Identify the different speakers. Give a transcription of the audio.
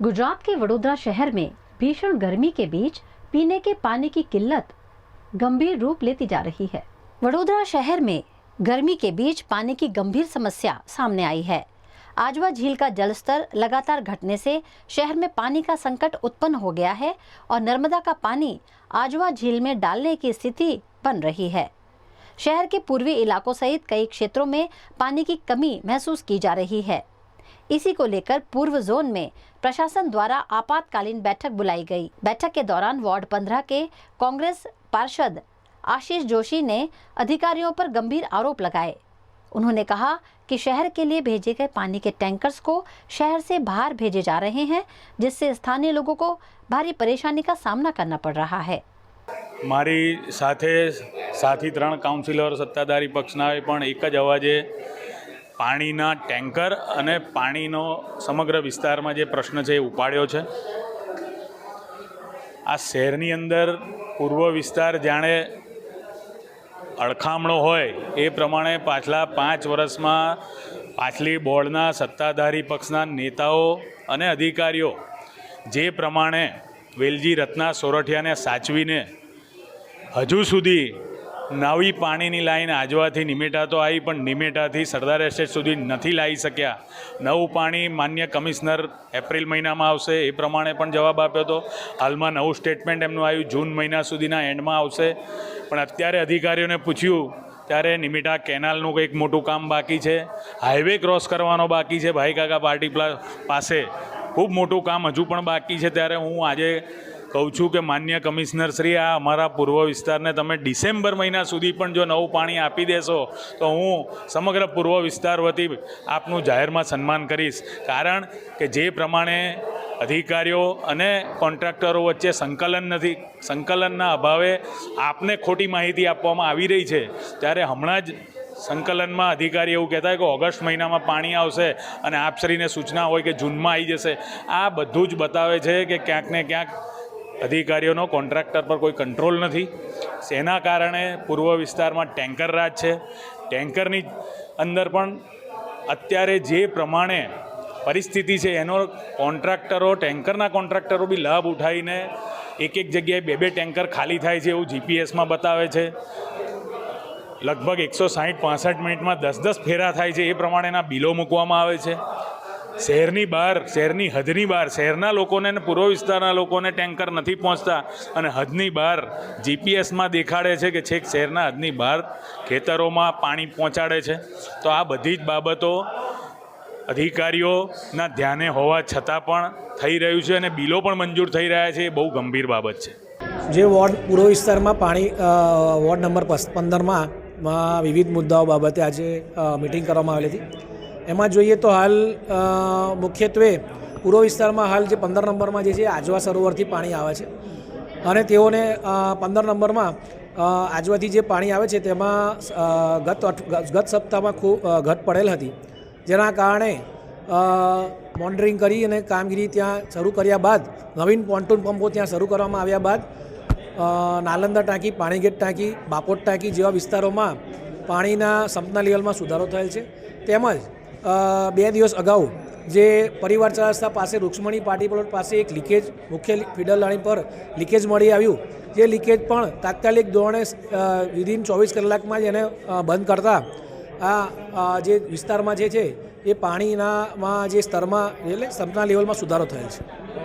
Speaker 1: गुजरात के वडोदरा शहर में भीषण गर्मी के बीच पीने के पानी की किल्लत गंभीर रूप लेती जा रही है। वडोदरा शहर में गर्मी के बीच पानी की गंभीर समस्या सामने आई है। आजवा झील का जलस्तर लगातार घटने से शहर में पानी का संकट उत्पन्न हो गया है और नर्मदा का पानी आजवा झील में डालने की स्थिति बन रही है। शहर के पूर्वी इलाकों सहित कई क्षेत्रों में पानी की कमी महसूस की जा रही है। इसी को लेकर पूर्व जोन में प्रशासन द्वारा आपातकालीन बैठक बुलाई गई। बैठक के दौरान वार्ड 15 के कांग्रेस पार्षद आशीष जोशी ने अधिकारियों पर गंभीर आरोप लगाए। उन्होंने कहा कि शहर के लिए भेजे गए पानी के टैंकर्स को शहर से बाहर भेजे जा रहे हैं, जिससे स्थानीय लोगों को भारी परेशानी का सामना करना पड़ रहा है।
Speaker 2: मारी साथे साथी 3 काउंसिलर सत्ताधारी पक्षना पण एक ज अवाजे पाणीना टेंकर अने पाणीनो समग्र विस्तारमां जे प्रश्न छे उपाड्यो छे। आ शहेरनी अंदर पूर्व विस्तार जाणे अड़खामणो होय ए प्रमाणे पाछला 5 वर्षमां पाछली बोर्डना सत्ताधारी पक्षना नेताओ अने अधिकारीओ जे प्रमाणे वेलजी रत्ना सोरठियाने साचवीने हजू सुधी नवी पाणीनी लाइन आजवाथी निमेटा तो आई पण निमेटाथी सरदार एस्टेट सुधी नथी लाई सक्या। नवुं पाणी मान्य कमिश्नर एप्रिल महीनामां आवशे ए प्रमाणे पण जवाब आप्यो तो। हालमां नवुं स्टेटमेंट एमनुं आव्युं जून महीना सुधीना एंडमां आवशे, पण अत्यारे अधिकारीओने पूछ्युं त्यारे निमिटा केनालनुं कंईक मोटुं काम बाकी छे, हाईवे क्रॉस करवानो बाकी छे भाई काका पार्टी पासे खूब मोटुं काम हजू पण बाकी छे। त्यारे हूँ आजे कहूँ छूँ कि मान्य कमिश्नर श्री आ अमारा पूर्व विस्तार ने तमे डिसेम्बर महीना सुधी पण जो नवुं पाणी आपी देशो तो हूँ समग्र पूर्व विस्तार वती आपनुं जाहेर में सन्मान करीश। कारण के जे प्रमाणे अधिकारीओ अने कॉन्ट्राक्टरो वच्चे संकलन नथी, संकलनना अभावे आपने खोटी माहिती आपवामां आवी रही छे। त्यारे हमणां ज संकलन में अधिकारी एवं कहता है कि ऑगस्ट महीना में पानी आवशे अने आपश्रीने सूचना होय कि जून में आई जशे। आ बधुं ज बतावे छे कि क्यांक ने क्यांक अधिकारीओनो कॉन्ट्राक्टर पर कोई कंट्रोल नहीं। सेना कारणे पूर्व विस्तार में टेंकर राज है। टेंकरनी अंदर पण अत्यारे जे प्रमाणे परिस्थिति है एनो कॉन्ट्राक्टरो टेंकरना कॉन्ट्राक्टरो भी लाभ उठाईने एक जगह 2-2 टेंकर खाली थाय छे एवुं जीपीएस में बतावे छे। लगभग 160-65 मिनिट में 10-10 फेरा थाय छे ए प्रमाणेना बिलो मूकवामां आवे छे। शहरनी बहार, शहरनी हदनी बहार शहरना लोकोने ने पूर्व विस्ताરના लोकोने टेंकर नहीं पहोंचता अने हदनी बहार जीपीएस में देखाड़े छे कि छेक शहरना हदनी बहार खेतरों पाणी पहोंचाड़े छे। तो आ बधी ज बाबतो अधिकारीओना ध्याने होवा छतां पण थई रह्युं छे अने बिलो पण मंजूर थई रह्या छे। ए बहु गंभीर बाबत छे।
Speaker 3: जे वॉर्ड पूर्व विस्तार में पाणी वॉर्ड नंबर 15 में विविध मुद्दाओं बाबते आज मीटिंग करवामां आवेली हती। एमां जोईए तो हाल मुख्यत्वे पूर्व विस्तार में हाल जे 15 नंबर में जे आजवा सरोवरथी पाणी आवे छे अने तेओने 15 नंबर में आजवाथी जे पाणी आवे छे तेमां गत सप्ताह में खूब घट पड़ेल हती, जेना कारणे मॉनिटरिंग करी अने कामगीरी त्यां शरू कर्या बाद नवीन पोन्टून पंपो त्यां शरू करवामां आव्या बाद नालंदा टाँकी, पाणीगेट टाँकी, बापोट टाँकी जेवा विस्तारोमां पाणीना संपना लेवलमां सुधारो थयेल छे। तेमज 2 दिवस अगाऊ जे परिवार चौरस्ता पासे रुक्ष्मणी पार्टी प्लॉट पासे एक लीकेज मुख्य फीडर लाइन पर लीकेज मळी आव्युं। जे लीकेज पण तात्कालिक धोरणे विदिन 24 कलाकमां ज एने बंध करता आ जे विस्तारमां जे छे ए पाणीना जे स्तरमां એટલે સંપના લેવલમાં સુધારો થયેલ છે।